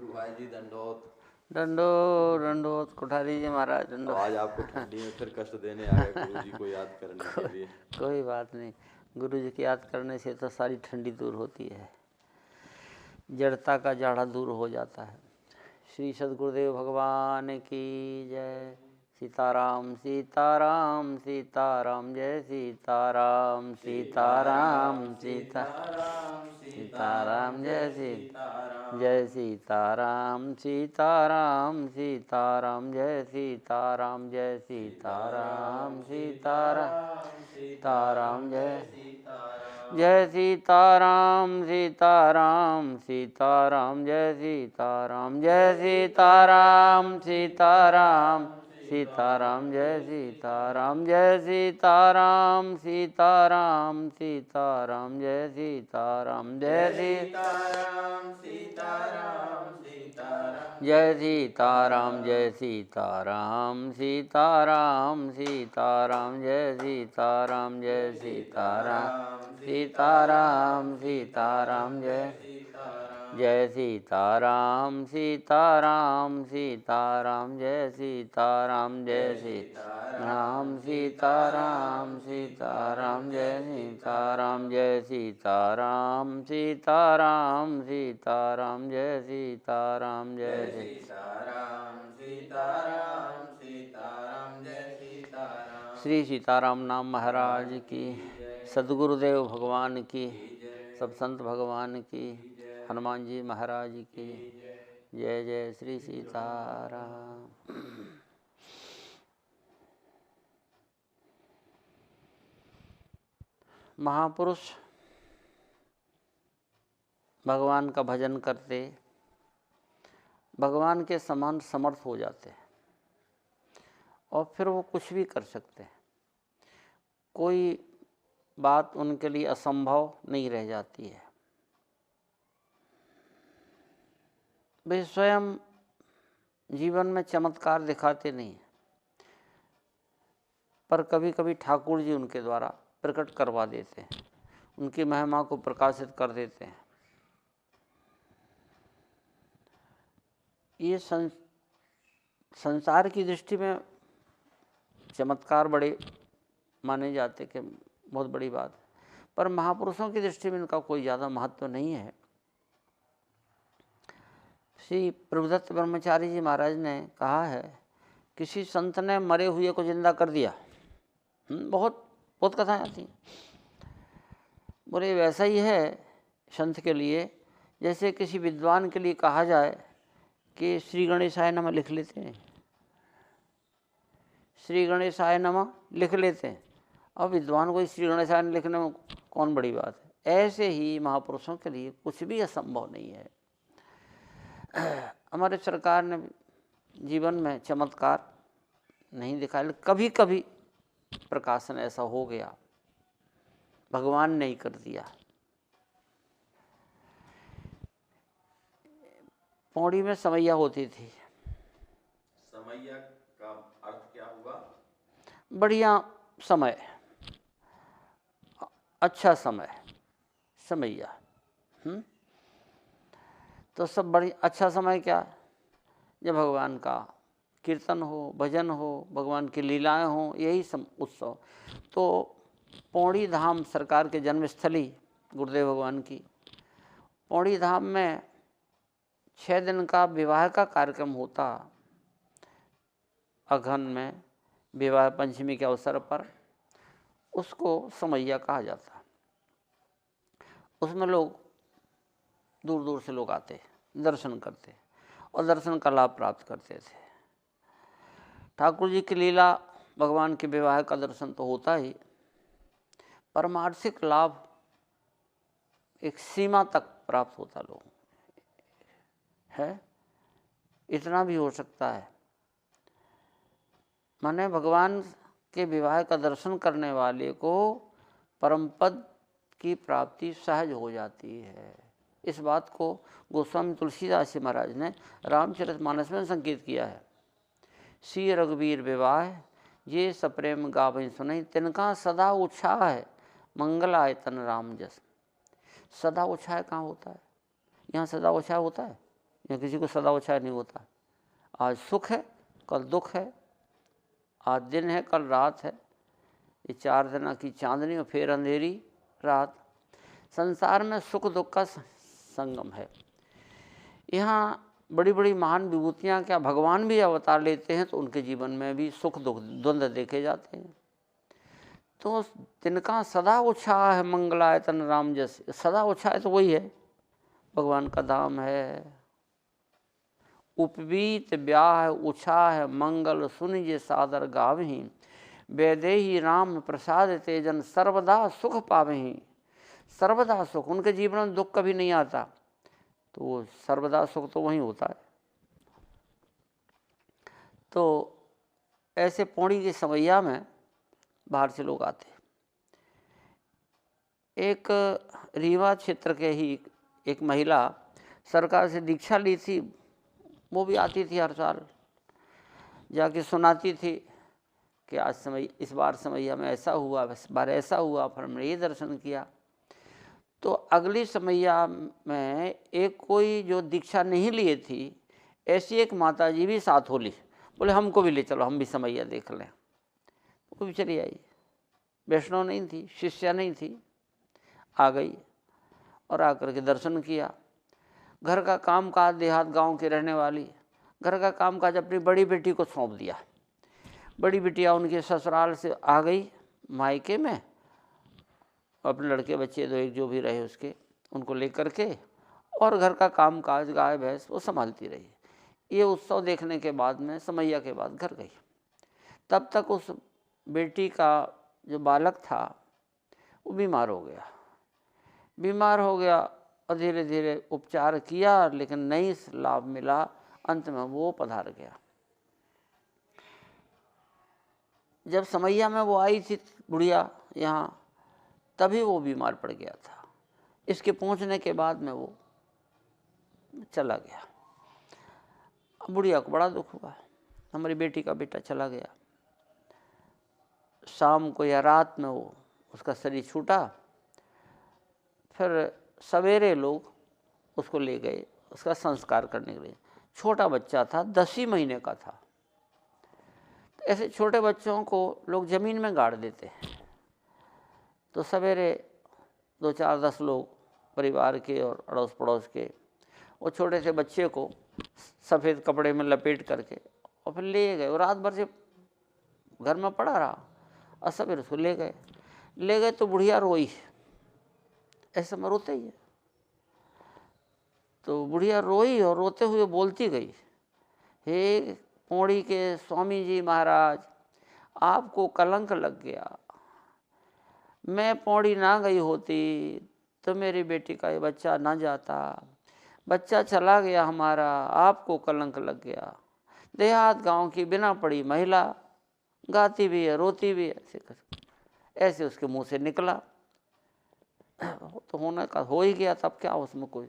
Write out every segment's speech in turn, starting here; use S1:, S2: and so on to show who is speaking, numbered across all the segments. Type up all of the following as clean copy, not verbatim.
S1: गुरु भाई जी दंडोत।
S2: दंडोत दंडोत कोठारी जी महाराज
S1: अब
S2: दंडोत।
S1: आज आपको ठंडी में फिर कष्ट देने आ गए गुरु जी को याद करने के लिए।
S2: कोई बात नहीं, गुरु जी की याद करने से तो सारी ठंडी दूर होती है, जड़ता का जाड़ा दूर हो जाता है। श्री सद्गुरुदेव भगवान की जय। सीताराम सीताराम सीताराम जय सीताराम सीताराम सीताराम सीताराम जय सीताराम जय सीताराम सीताराम सीताराम जय सीताराम जय सीताराम सीताराम सीताराम जय जय सीताराम सीताराम सीताराम जय सीताराम जय सीताराम सीताराम सीताराम जय सीताराम जय सीताराम सीताराम सीताराम जय सीताराम जय सीताराम सीताराम सीताराम जय सीताराम जय सीताराम सीताराम सीताराम जय सीताराम जय सीताराम सीताराम सीताराम जय जय सीताराम सीताराम सीताराम जय सीताराम जय सीताराम सीताराम सीताराम जय सीताराम जय सीताराम सीताराम सीताराम जय सीताराम जय सीताराम सीताराम सीताराम जय सीताराम। श्री सीताराम नाम महाराज की, सद्गुरुदेव भगवान की, सब संत भगवान की, हनुमान जी महाराज की जय जय श्री सीताराम। महापुरुष भगवान का भजन करते भगवान के समान समर्थ हो जाते हैं और फिर वो कुछ भी कर सकते हैं, कोई बात उनके लिए असंभव नहीं रह जाती है। वे स्वयं जीवन में चमत्कार दिखाते नहीं हैं, पर कभी कभी ठाकुर जी उनके द्वारा प्रकट करवा देते हैं, उनकी महिमा को प्रकाशित कर देते हैं। ये संसार की दृष्टि में चमत्कार बड़े माने जाते कि बहुत बड़ी बात है, पर महापुरुषों की दृष्टि में इनका कोई ज़्यादा महत्व नहीं है। श्री प्रभुदत्त ब्रह्मचारी जी महाराज ने कहा है, किसी संत ने मरे हुए को जिंदा कर दिया। बहुत बहुत कथाएं आती हैं। बोले वैसा ही है संत के लिए, जैसे किसी विद्वान के लिए कहा जाए कि श्री गणेशाय नमः लिख लेते हैं, श्री गणेशाय नमः लिख लेते हैं। अब विद्वान को श्री गणेशाय लिखने में कौन बड़ी बात है। ऐसे ही महापुरुषों के लिए कुछ भी असंभव नहीं है। हमारे सरकार ने जीवन में चमत्कार नहीं दिखाया, कभी कभी प्रकाशन ऐसा हो गया, भगवान ने ही कर दिया। पौड़ी में समैया होती थी।
S1: समैया का अर्थ क्या हुआ?
S2: बढ़िया समय, अच्छा समय, समैया। तो सब बड़ी अच्छा समय क्या है, जब भगवान का कीर्तन हो, भजन हो, भगवान की लीलाएं हो, यही उत्सव। तो पौड़ी धाम सरकार के जन्मस्थली गुरुदेव भगवान की, पौड़ी धाम में 6 दिन का विवाह का कार्यक्रम होता। अगहन में विवाह पंचमी के अवसर पर उसको समैया कहा जाता। उसमें लोग दूर दूर से लोग आते, दर्शन करते और दर्शन का लाभ प्राप्त करते थे। ठाकुर जी की लीला, भगवान के विवाह का दर्शन तो होता ही, परमार्थिक लाभ एक सीमा तक प्राप्त होता लोगों है, इतना भी हो सकता है। माने भगवान के विवाह का दर्शन करने वाले को परम पद की प्राप्ति सहज हो जाती है। इस बात को गोस्वामी तुलसीदास जी महाराज ने रामचरितमानस में संकेत किया है। श्री रघुवीर विवाह ये सप्रेम गावै सुनई, तिनका सदा उत्साह है मंगल आय तन राम जस। सदा उत्साह कहाँ होता है? यहाँ सदा उत्साह होता है? या किसी को सदा ओछा नहीं होता। आज सुख है, कल दुख है, आज दिन है, कल रात है। ये 4 दिना की चांदनी और फिर अंधेरी रात। संसार में सुख दुख का संगम है। यहाँ बड़ी बड़ी महान विभूतियाँ, क्या भगवान भी अवतार लेते हैं तो उनके जीवन में भी सुख दुख द्वंद्व देखे जाते हैं। तो तिनका सदा उत्साह है मंगलाय तन राम जैसे, सदा उत्साह है तो वही है, भगवान का धाम है। उपवीत ब्याह उत्साह मंगल सुन जे सादर गावहीं, वैदेही राम प्रसाद तेजन सर्वदा सुख पावहीं। सर्वदा सुख, उनके जीवन में दुख कभी नहीं आता, तो वो सर्वदा सुख तो वहीं होता है। तो ऐसे पौड़ी के समैया में बाहर से लोग आते। एक रीवा क्षेत्र के ही एक महिला सरकार से दीक्षा ली थी, वो भी आती थी हर साल, जाके सुनाती थी कि आज समय, इस बार समैया में ऐसा हुआ, इस बार ऐसा हुआ, फिर हमने ये दर्शन किया। तो अगली समैया में एक कोई जो दीक्षा नहीं लिए थी, ऐसी एक माता जी भी साथ हो ली, बोले हमको भी ले चलो, हम भी समैया देख लें। वो भी चली आई, वैष्णव नहीं थी, शिष्या नहीं थी, आ गई और आकर के दर्शन किया। घर का काम काज, देहात गांव के रहने वाली, घर का काम काज अपनी बड़ी बेटी को सौंप दिया। बड़ी बिटिया उनके ससुराल से आ गई मायके में, अपने लड़के बच्चे दो एक जो भी रहे उसके, उनको लेकर के, और घर का काम काज गाय भैंस वो संभालती रही। ये उत्सव देखने के बाद में समैया के बाद घर गई। तब तक उस बेटी का जो बालक था वो बीमार हो गया। बीमार हो गया और धीरे धीरे उपचार किया, लेकिन नहीं लाभ मिला। अंत में वो पधार गया। जब समैया में वो आई थी बुढ़िया यहाँ, तभी वो बीमार पड़ गया था। इसके पहुँचने के बाद में वो चला गया। अब बुढ़िया को बड़ा दुख हुआ, हमारी बेटी का बेटा चला गया। शाम को या रात में वो उसका शरीर छूटा। फिर सवेरे लोग उसको ले गए उसका संस्कार करने के लिए। छोटा बच्चा था, 10 ही महीने का था। तो ऐसे छोटे बच्चों को लोग ज़मीन में गाड़ देते हैं। तो सवेरे 2-4-10 लोग परिवार के और अड़ोस पड़ोस के वो छोटे से बच्चे को सफ़ेद कपड़े में लपेट करके और फिर ले गए। और रात भर से घर में पड़ा रहा और सवेरे उसको ले गए तो बुढ़िया रोई। ऐसे में रोते ही है। तो बुढ़िया रोई और रोते हुए बोलती गई, हे पौड़ी के स्वामी जी महाराज, आपको कलंक लग गया। मैं पौड़ी ना गई होती तो मेरी बेटी का ये बच्चा ना जाता। बच्चा चला गया हमारा, आपको कलंक लग गया। देहात गांव की बिना पड़ी महिला, गाती भी है, रोती भी है। ऐसे उसके मुंह से निकला। तो होने का हो ही गया, तब क्या उसमें कोई।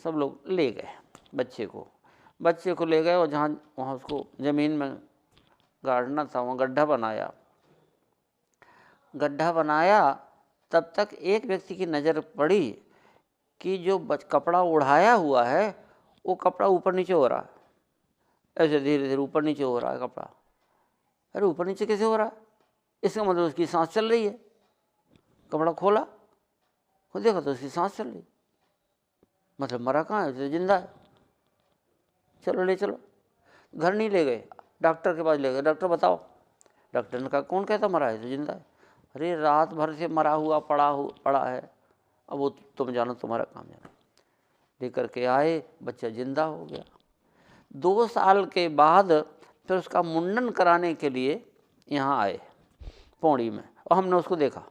S2: सब लोग ले गए बच्चे को ले गए और जहाँ वहाँ उसको ज़मीन में गाड़ना था वहाँ गड्ढा बनाया। तब तक एक व्यक्ति की नज़र पड़ी कि जो कपड़ा उड़ाया हुआ है वो कपड़ा ऊपर नीचे हो रहा है। ऐसे धीरे धीरे ऊपर नीचे हो रहा है कपड़ा। अरे ऊपर नीचे कैसे हो रहा है? इसका मतलब उसकी सांस चल रही है। कपड़ा खोला, देखा तो उसकी सांस चल रही। मतलब मरा कहाँ है? तो जिंदा है। चलो ले चलो। घर नहीं ले गए, डॉक्टर के पास ले गए। डॉक्टर बताओ। डॉक्टर ने कहा कौन कहता मरा है? तो जिंदा है। अरे रात भर से मरा हुआ पड़ा है, अब वो तुम जानो, तुम्हारा काम जानो। लेकर के आए, बच्चा जिंदा हो गया। 2 साल के बाद फिर उसका मुंडन कराने के लिए यहाँ आए पौड़ी में, और हमने उसको देखा,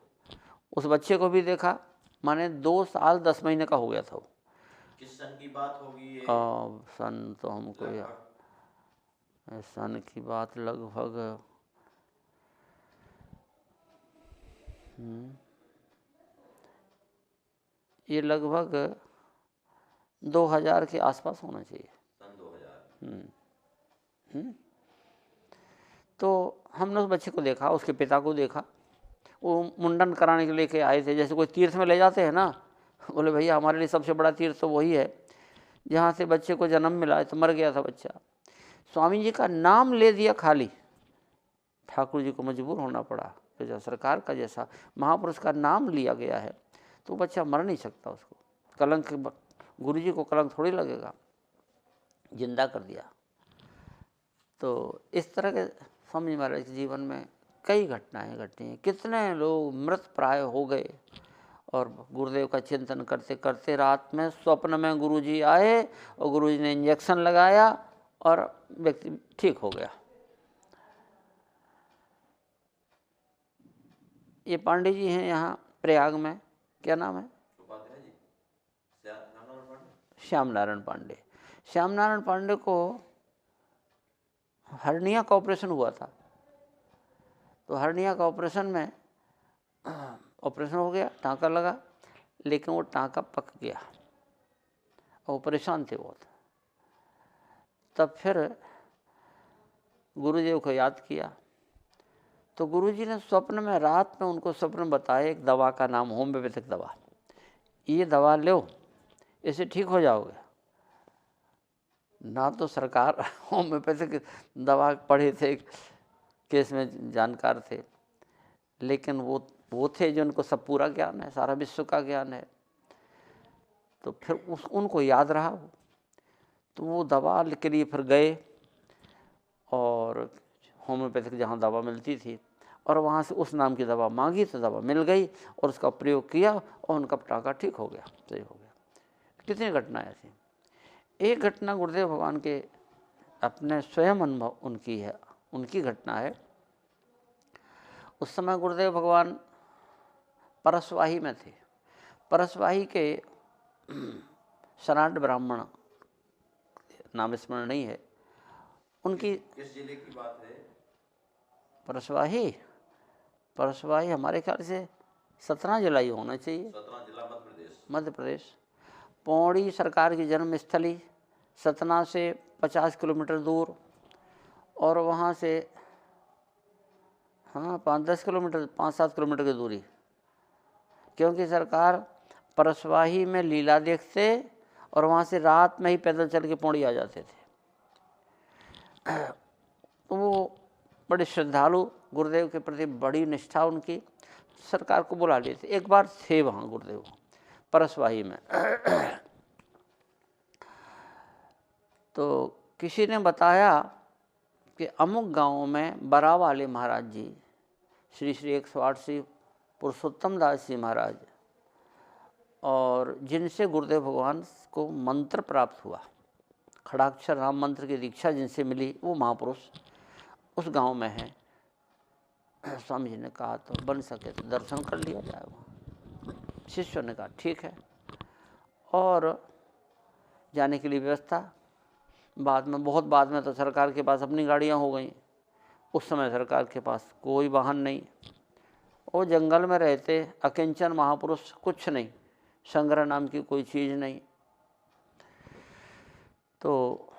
S2: उस बच्चे को भी देखा। माने 2 साल 10 महीने का हो गया था वो।
S1: किस सन की बात होगी ये?
S2: सन तो हमको यार, सन की बात लगभग ये लगभग 2000 के आसपास होना चाहिए।
S1: सन 2000।
S2: तो हमने उस बच्चे को देखा, उसके पिता को देखा। वो मुंडन कराने के लिए आए थे, जैसे कोई तीर्थ में ले जाते हैं ना। बोले भैया हमारे लिए सबसे बड़ा तीर्थ तो वही है जहाँ से बच्चे को जन्म मिला है तो मर गया था बच्चा, स्वामी जी का नाम ले दिया खाली, ठाकुर जी को मजबूर होना पड़ा कि जब सरकार का जैसा महापुरुष का नाम लिया गया है तो बच्चा मर नहीं सकता, उसको कलंक, गुरु जी को कलंक थोड़ी लगेगा, जिंदा कर दिया। तो इस तरह के स्वामी जी महाराज के जीवन में कई घटनाएं घटी हैं, कितने लोग मृत प्राय हो गए और गुरुदेव का चिंतन करते करते रात में स्वप्न में गुरुजी आए और गुरुजी ने इंजेक्शन लगाया और व्यक्ति ठीक हो गया। ये पांडे जी हैं यहाँ प्रयाग में, क्या नाम है? श्याम नारायण पांडे। श्याम नारायण पांडे को हर्निया का ऑपरेशन हुआ था, तो हर्निया का ऑपरेशन में ऑपरेशन हो गया, टाँका लगा, लेकिन वो टाँका पक गया और परेशान थे बहुत। तब फिर गुरुदेव को याद किया तो गुरुजी ने स्वप्न में, रात में उनको स्वप्न में बताया एक दवा का नाम, होम्योपैथिक दवा, ये दवा लो, इससे ठीक हो जाओगे। ना तो सरकार होम्योपैथिक दवा पढ़े थे, केस में जानकार थे, लेकिन वो थे जिनको सब पूरा ज्ञान है, सारा विश्व का ज्ञान है। तो फिर उनको याद रहा, तो वो दवा के लिए फिर गए और होम्योपैथिक जहाँ दवा मिलती थी और वहाँ से उस नाम की दवा मांगी तो दवा मिल गई और उसका प्रयोग किया और उनका टाँका ठीक हो गया, सही हो गया। कितनी घटनाएं ऐसी। एक घटना गुरुदेव भगवान के अपने स्वयं अनुभव उनकी है, उनकी घटना है। उस समय गुरुदेव भगवान परसवाही में थे। परसवाही के सनाट ब्राह्मण, नाम स्मरण नहीं है उनकी।
S1: किस जिले की बात है?
S2: परसवाही, परसवाही हमारे ख्याल से 17 जिला ही होना चाहिए।
S1: 17 जिला मध्य प्रदेश।
S2: मध्य प्रदेश। पौड़ी सरकार की जन्म स्थली, सतना से 50 किलोमीटर दूर और वहाँ से 5-10 किलोमीटर, 5-7 किलोमीटर की दूरी, क्योंकि सरकार परसवाही में लीला देखते और वहाँ से रात में ही पैदल चल के पौड़ी आ जाते थे। तो वो बड़े श्रद्धालु, गुरुदेव के प्रति बड़ी निष्ठा उनकी, सरकार को बुला लेते। एक बार थे वहाँ गुरुदेव परसवाही में। तो किसी ने बताया कि अमुक गांव में बरा वाले महाराज जी, श्री श्री 108 श्री पुरुषोत्तम दास जी महाराज, और जिनसे गुरुदेव भगवान को मंत्र प्राप्त हुआ, खड़ाक्षर राम मंत्र की दीक्षा जिनसे मिली, वो महापुरुष उस गांव में है। स्वामी जी ने कहा तो बन सके तो दर्शन कर लिया जाए। वहाँ शिष्यों ने कहा ठीक है, और जाने के लिए व्यवस्था। बाद में, बहुत बाद में तो सरकार के पास अपनी गाड़ियाँ हो गई। उस समय सरकार के पास कोई वाहन नहीं, वो जंगल में रहते, अकिंचन महापुरुष, कुछ नहीं, संग्रह नाम की कोई चीज़ नहीं। तो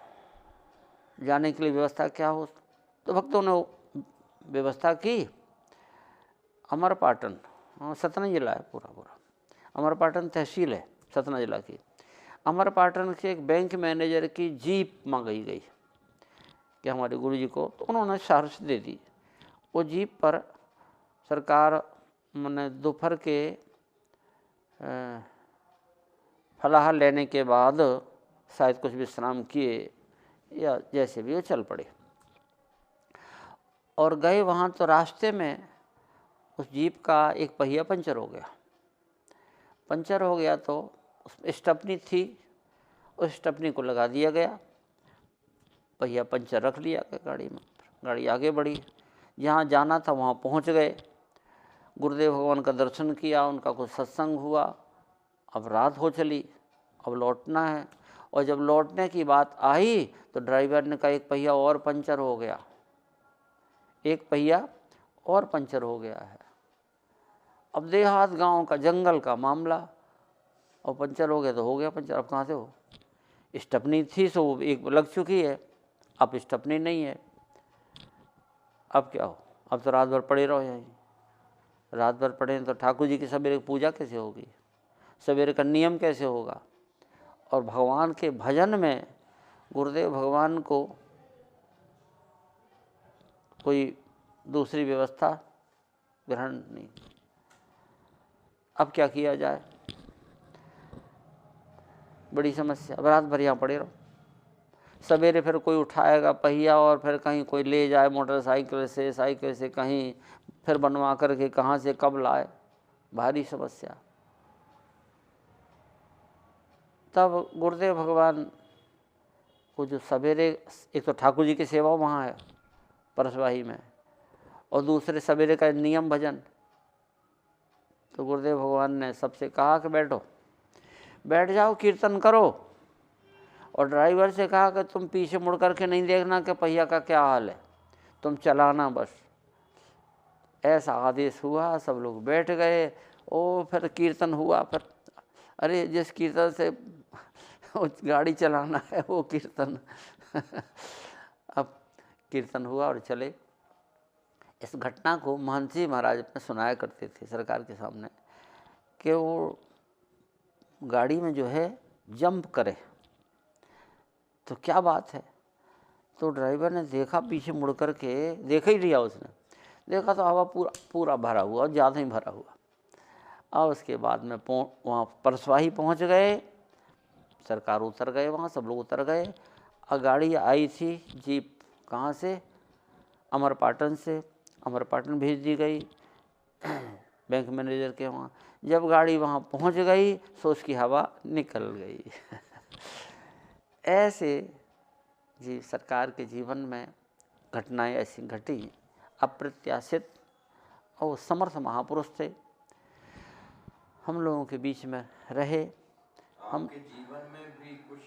S2: जाने के लिए व्यवस्था क्या हो, तो भक्तों ने व्यवस्था की। अमरपाटन, सतना जिला है पूरा, अमरपाटन तहसील है सतना जिला की। अमरपाटन के एक बैंक मैनेजर की जीप मंगाई गई कि हमारे गुरुजी को, तो उन्होंने साहस दे दी। वो जीप पर सरकार मैंने दोपहर के फलाहार लेने के बाद शायद कुछ विश्राम किए या जैसे भी वो चल पड़े और गए वहाँ। तो रास्ते में उस जीप का एक पहिया पंचर हो गया। पंचर हो गया तो स्टपनी थी, उस स्टपनी को लगा दिया गया, पहिया पंचर रख लिया गाड़ी में, गाड़ी आगे बढ़ी। जहाँ जाना था वहाँ पहुँच गए, गुरुदेव भगवान का दर्शन किया, उनका कुछ सत्संग हुआ। अब रात हो चली, अब लौटना है, और जब लौटने की बात आई तो ड्राइवर ने कहा एक पहिया और पंचर हो गया, एक पहिया और पंचर हो गया है। अब देहात गांव का, जंगल का मामला, और पंचर हो गया तो हो गया पंचर। अब कहाँ से हो, स्टपनी थी सो एक लग चुकी है, अब स्टपनी नहीं है, अब क्या हो। अब तो रात भर पड़े रहो यहीं, रात भर पड़े तो ठाकुर जी की सवेरे पूजा कैसे होगी, सवेरे का नियम कैसे होगा। और भगवान के भजन में गुरुदेव भगवान को कोई दूसरी व्यवस्था ग्रहण नहीं। अब क्या किया जाए, बड़ी समस्या। रात भर यहाँ पड़े रहो, सवेरे फिर कोई उठाएगा पहिया और फिर कहीं कोई ले जाए मोटरसाइकिल से, साइकिल से कहीं, फिर बनवा करके कहाँ से कब लाए, भारी समस्या। तब गुरुदेव भगवान को जो सवेरे, एक तो ठाकुर जी की सेवा वहाँ है परसवाही में, और दूसरे सवेरे का नियम भजन। तो गुरुदेव भगवान ने सबसे कहा कि बैठो, बैठ जाओ, कीर्तन करो। और ड्राइवर से कहा कि तुम पीछे मुड़ करके नहीं देखना कि पहिया का क्या हाल है, तुम चलाना बस। ऐसा आदेश हुआ, सब लोग बैठ गए। ओ फिर कीर्तन हुआ। फिर अरे जिस कीर्तन से गाड़ी चलाना है वो कीर्तन अब कीर्तन हुआ और चले। इस घटना को महंत जी महाराज में सुनाया करते थे सरकार के सामने कि वो गाड़ी में जो है जंप करे तो क्या बात है। तो ड्राइवर ने देखा, पीछे मुड़ कर के देखा ही लिया उसने, देखा तो हवा पूरा भरा हुआ, ज़्यादा ही भरा हुआ। और उसके बाद में वहाँ परसवाही पहुँच गए, सरकार उतर गए, वहाँ सब लोग उतर गए। और गाड़ी आई थी जीप कहाँ से, अमरपाटन से, अमरपाटन भेज दी गई बैंक मैनेजर के वहाँ। जब गाड़ी वहाँ पहुँच गई तो उसकी हवा निकल गई ऐसे जी सरकार के जीवन में घटनाएं ऐसी घटी। अप्रत्याशित और समर्थ महापुरुष थे, हम लोगों के बीच में रहे। हम
S1: आपके जीवन में भी कुछ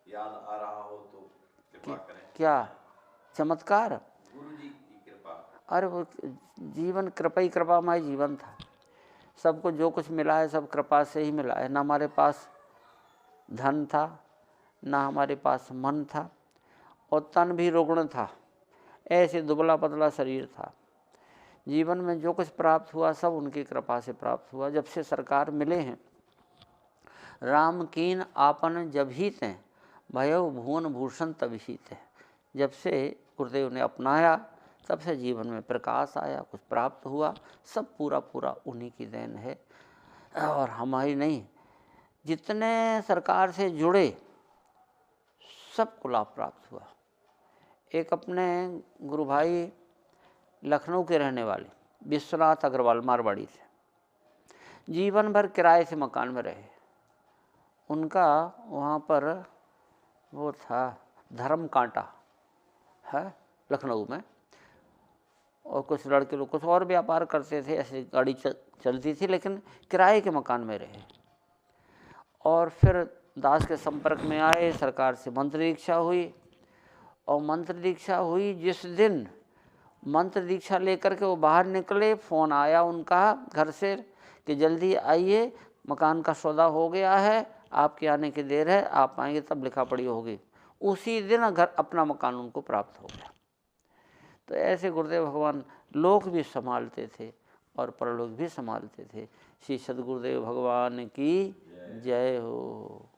S1: याद आ रहा हो तो कृपा करें।
S2: क्या चमत्कार,
S1: गुरु जी की कृपा।
S2: अरे वो जीवन कृपा ही कृपामय जीवन था। सबको जो कुछ मिला है सब कृपा से ही मिला है। ना हमारे पास धन था, ना हमारे पास मन था, और तन भी रुग्ण था, ऐसे दुबला पतला शरीर था। जीवन में जो कुछ प्राप्त हुआ सब उनकी कृपा से प्राप्त हुआ। जब से सरकार मिले हैं, राम कीन आपन जब ही तें, भयो भुवन भूषण तब ही तें। जब से गुरुदेव ने अपनाया तब से जीवन में प्रकाश आया, कुछ प्राप्त हुआ, सब पूरा उन्हीं की देन है और हमारी नहीं। जितने सरकार से जुड़े सबको लाभ प्राप्त हुआ। एक अपने गुरु भाई लखनऊ के रहने वाले विश्वनाथ अग्रवाल मारवाड़ी थे, जीवन भर किराए से मकान में रहे। उनका वहाँ पर वो था धर्म कांटा है लखनऊ में, और कुछ लड़के लोग कुछ और व्यापार करते थे, ऐसी गाड़ी चलती थी, लेकिन किराए के मकान में रहे। और फिर दास के संपर्क में आए, सरकार से मंत्र दीक्षा हुई, और मंत्र दीक्षा हुई जिस दिन मंत्र दीक्षा लेकर के वो बाहर निकले, फ़ोन आया उनका घर से कि जल्दी आइए, मकान का सौदा हो गया है, आपके आने की देर है, आप आएंगे तब लिखा पढ़ी होगी। उसी दिन घर अपना मकान उनको प्राप्त हो गया। तो ऐसे गुरुदेव भगवान लोक भी संभालते थे और परलोक भी संभालते थे। श्री सद्गुरुदेव भगवान की जय हो।